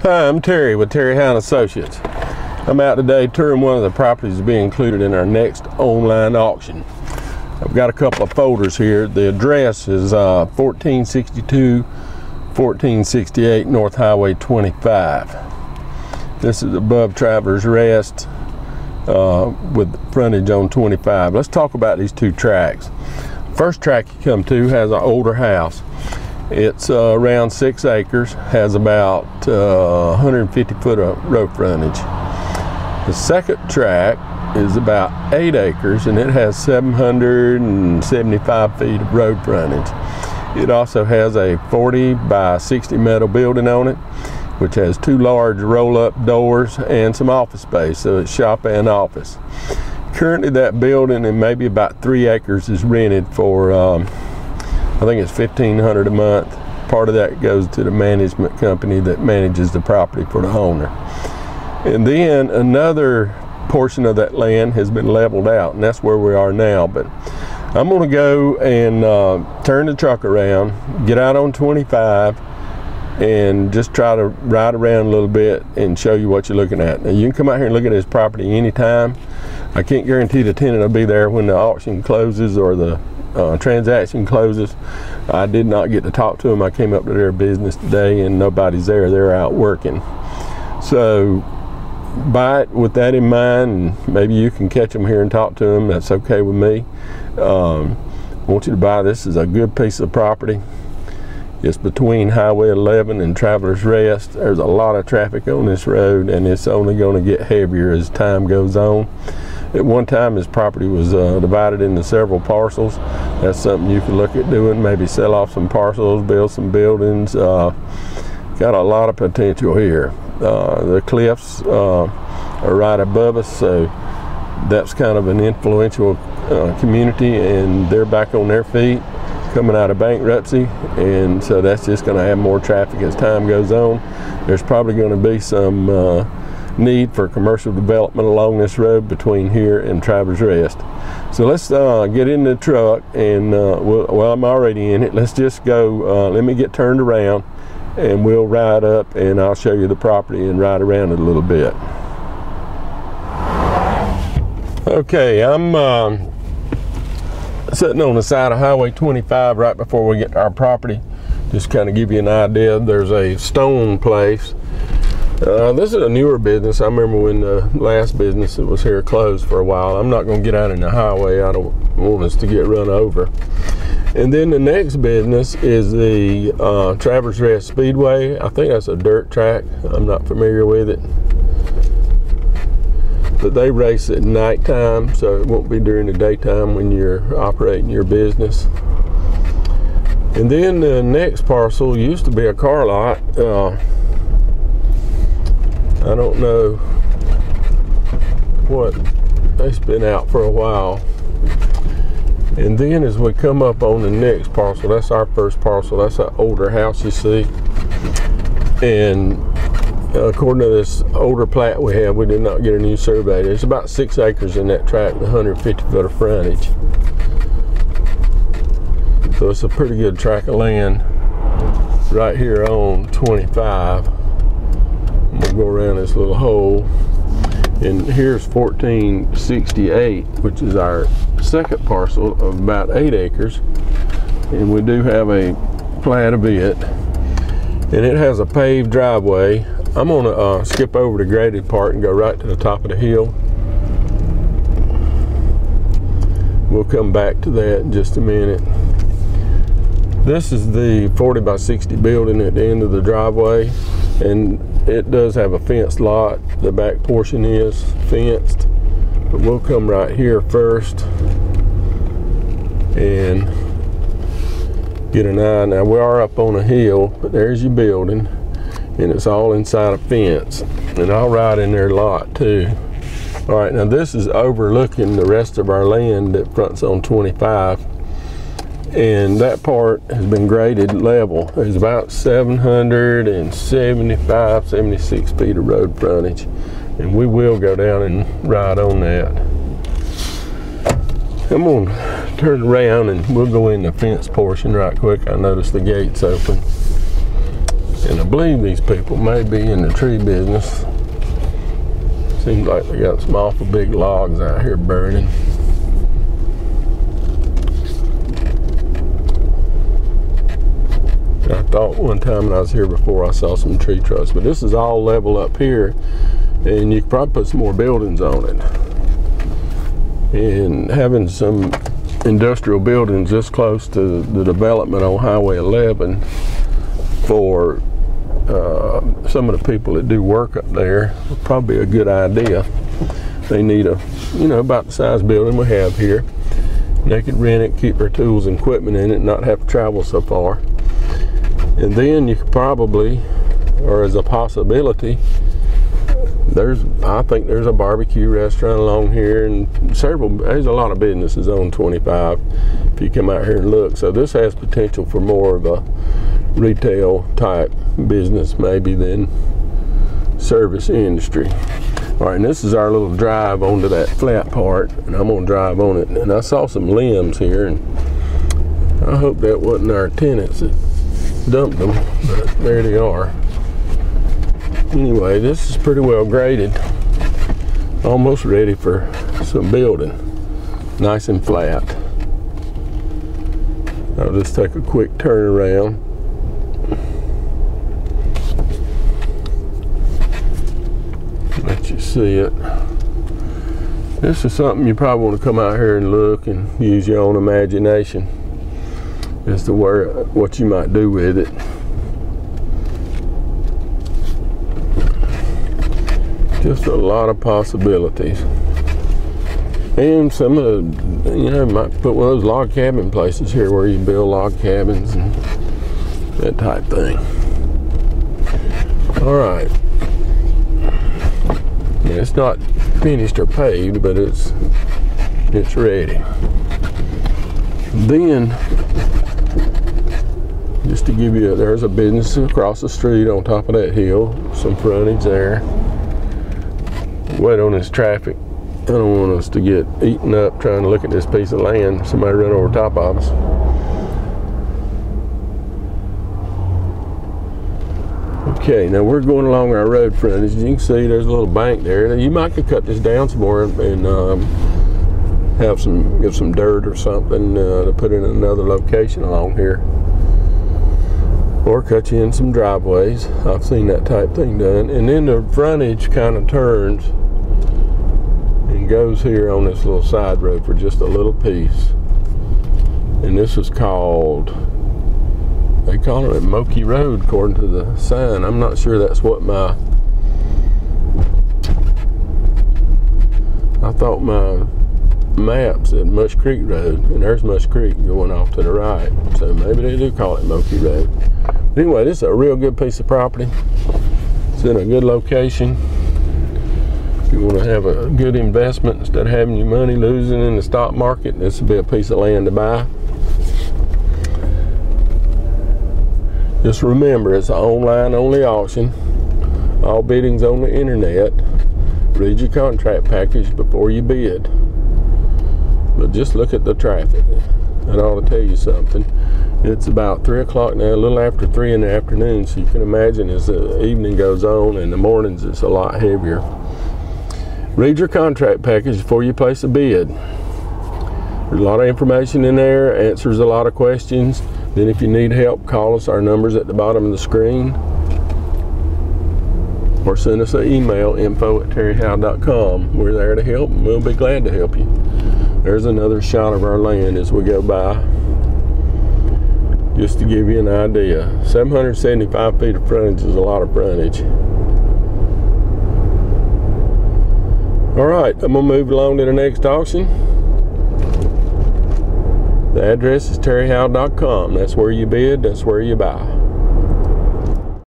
Hi, I'm Terry with Terry Hine Associates. I'm out today touring one of the properties to be included in our next online auction. I've got a couple of folders here. The address is 1462 1468 North Highway 25. This is above Travelers Rest with frontage on 25. Let's talk about these two tracks. First track you come to has an older house. It's around 6 acres, has about 150 foot of road frontage. The second track is about 8 acres and it has 775 feet of road frontage. It also has a 40 by 60 metal building on it, which has 2 large roll-up doors and some office space, so it's shop and office. Currently that building and maybe about 3 acres is rented for I think it's $1,500 a month. Part of that goes to the management company that manages the property for the owner. And then another portion of that land has been leveled out, and that's where we are now. But I'm going to go and turn the truck around, get out on 25, and just try to ride around a little bit and show you what you're looking at. Now, you can come out here and look at this property anytime. I can't guarantee the tenant will be there when the auction closes or the transaction closes. I did not get to talk to them. I came up to their business today and nobody's there. They're out working. So buy it with that in mind, and maybe you can catch them here and talk to them. That's okay with me. I want you to buy this. Is a good piece of property. It's between Highway 11 and Travelers Rest. There's a lot of traffic on this road, and it's only going to get heavier as time goes on. At one time, this property was divided into several parcels. That's something you can look at doing. Maybe sell off some parcels, build some buildings. Got a lot of potential here. The cliffs are right above us, so that's kind of an influential community, and they're back on their feet, coming out of bankruptcy, and so that's just going to have more traffic as time goes on. There's probably going to be some need for commercial development along this road between here and Travelers Rest. So let's get in the truck, and well, I'm already in it. Let's just go. Let me get turned around and we'll ride up and I'll show you the property and ride around it a little bit. Okay, I'm sitting on the side of Highway 25 right before we get to our property. Just kind of give you an idea. There's a stone place. This is a newer business. I remember when the last business that was here closed for a while. I'm not going to get out in the highway. I don't want us to get run over. And then the next business is the Travelers Rest Speedway. I think that's a dirt track. I'm not familiar with it. But they race at nighttime, so it won't be during the daytime when you're operating your business. And then the next parcel used to be a car lot. I don't know what, it's been out for a while. And then as we come up on the next parcel, that's our first parcel. That's an older house you see. And according to this older plat we have, we did not get a new survey. There's about 6 acres in that tract and 150 foot of frontage. So it's a pretty good tract of land right here on 25. We'll go around this little hole, and here's 1468, which is our second parcel of about 8 acres, and we do have a plat of it, and it has a paved driveway. I'm gonna skip over the graded part and go right to the top of the hill. We'll come back to that in just a minute. This is the 40 by 60 building at the end of the driveway, and it does have a fenced lot. The back portion is fenced, but we'll come right here first and get an eye. Now we are up on a hill, but there's your building, and it's all inside a fence, and I'll ride in their lot too. All right, now this is overlooking the rest of our land that fronts on 25. And that part has been graded level. There's about 775, 76 feet of road frontage. And we will go down and ride on that. I'm gonna turn around and we'll go in the fence portion right quick. I noticed the gate's open. And I believe these people may be in the tree business. Seems like they got some awful big logs out here burning. I thought one time when I was here before I saw some tree trucks, but this is all level up here, and you could probably put some more buildings on it. And having some industrial buildings this close to the development on Highway 11 for some of the people that do work up there would probably be a good idea. They need a, about the size building we have here. They could rent it, keep their tools and equipment in it, and not have to travel so far. And then you could probably, or as a possibility, I think there's a barbecue restaurant along here, and there's a lot of businesses on 25 if you come out here and look. So this has potential for more of a retail type business maybe than service industry. All right, and this is our little drive onto that flat part, and I'm gonna drive on it. And I saw some limbs here, and I hope that wasn't our tenants that dumped them, but there they are. Anyway, this is pretty well graded, almost ready for some building, nice and flat. I'll just take a quick turn around. Let you see it. This is something you probably want to come out here and look and use your own imagination as to what you might do with it. Just a lot of possibilities. And some of the, you might put one of those log cabin places here where you build log cabins and that type thing. All right. It's not finished or paved, but it's ready. Then, just to give you, there's a business across the street on top of that hill, some frontage there. Wait on this traffic. I don't want us to get eaten up trying to look at this piece of land. Somebody run over top of us. Okay, now we're going along our road frontage. You can see there's a little bank there. You might could cut this down some more and get some dirt or something to put in another location along here. Or cut you in some driveways. I've seen that type thing done. And then the frontage kind of turns and goes here on this little side road for just a little piece. And this is called, they call it Moki Road according to the sign. I'm not sure that's what I thought my map said Mush Creek Road, and there's Mush Creek going off to the right. So maybe they do call it Moki Road. But anyway, this is a real good piece of property. It's in a good location. If you want to have a good investment instead of having your money losing in the stock market, this would be a piece of land to buy. Just remember, it's an online only auction. All bidding's on the internet. Read your contract package before you bid. But just look at the traffic. That ought to tell you something. It's about 3 o'clock now, a little after 3 in the afternoon, so you can imagine as the evening goes on and the mornings it's a lot heavier. Read your contract package before you place a bid. There's a lot of information in there, answers a lot of questions. Then if you need help, call us. Our number's at the bottom of the screen. Or send us an email, info@terryhowe.com. We're there to help, and we'll be glad to help you. There's another shot of our land as we go by. Just to give you an idea, 775 feet of frontage is a lot of frontage. All right, I'm gonna move along to the next auction. The address is terryhowe.com. That's where you bid, that's where you buy.